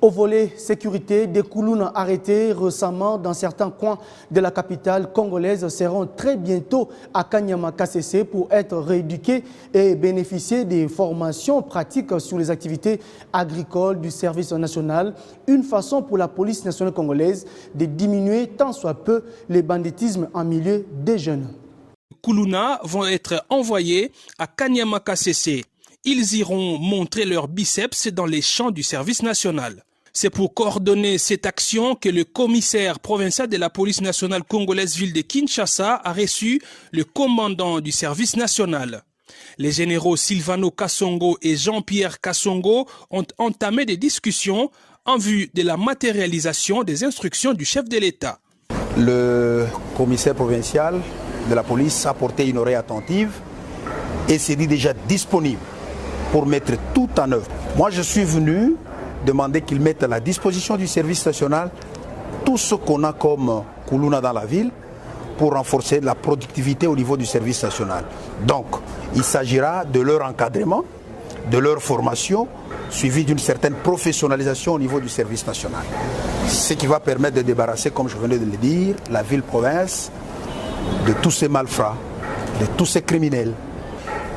Au volet sécurité, des Koulouna arrêtés récemment dans certains coins de la capitale congolaise seront très bientôt à Kanyama KCC pour être rééduqués et bénéficier des formations pratiques sur les activités agricoles du service national. Une façon pour la police nationale congolaise de diminuer tant soit peu le banditisme en milieu des jeunes. Les Koulouna vont être envoyés à Kanyama KCC. Ils iront montrer leurs biceps dans les champs du service national. C'est pour coordonner cette action que le commissaire provincial de la police nationale congolaise ville de Kinshasa a reçu le commandant du service national. Les généraux Silvano Kassongo et Jean-Pierre Kassongo ont entamé des discussions en vue de la matérialisation des instructions du chef de l'État. Le commissaire provincial de la police a porté une oreille attentive et s'est dit déjà disponible pour mettre tout en œuvre. Moi, je suis venu demander qu'ils mettent à la disposition du service national tout ce qu'on a comme Koulouna dans la ville pour renforcer la productivité au niveau du service national. Donc, il s'agira de leur encadrement, de leur formation, suivi d'une certaine professionnalisation au niveau du service national. Ce qui va permettre de débarrasser, comme je venais de le dire, la ville-province de tous ces malfrats, de tous ces criminels.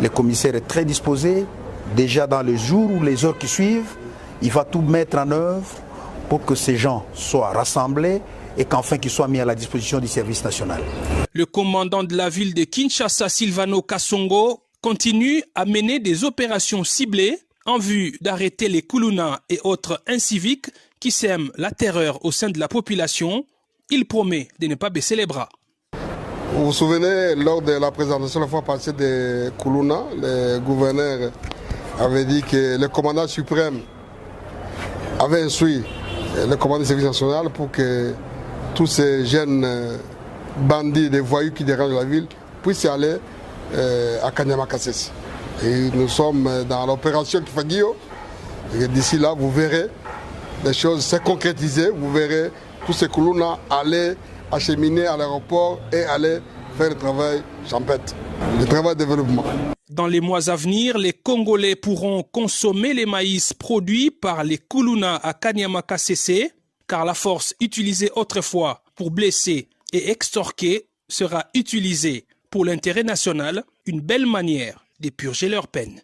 Le commissaire est très disposé. Déjà dans les jours ou les heures qui suivent, il va tout mettre en œuvre pour que ces gens soient rassemblés et qu'enfin qu'ils soient mis à la disposition du service national. Le commandant de la ville de Kinshasa, Silvano Kassongo, continue à mener des opérations ciblées en vue d'arrêter les Koulouna et autres inciviques qui sèment la terreur au sein de la population. Il promet de ne pas baisser les bras. Vous vous souvenez, lors de la présentation la fois passée des Koulouna, le gouverneur avait dit que le commandant suprême avait instruit le commandant du service national pour que tous ces jeunes bandits, des voyous qui dérangent la ville, puissent y aller à Kanyama KCC. Et nous sommes dans l'opération Kifagio. Et d'ici là, vous verrez les choses se concrétiser. Vous verrez tous ces Koulouna aller acheminer à l'aéroport et aller faire le travail champêtre, le travail de développement. Dans les mois à venir, les Congolais pourront consommer les maïs produits par les Koulouna à Kanyama KCC, car la force utilisée autrefois pour blesser et extorquer sera utilisée pour l'intérêt national, une belle manière de purger leur peine.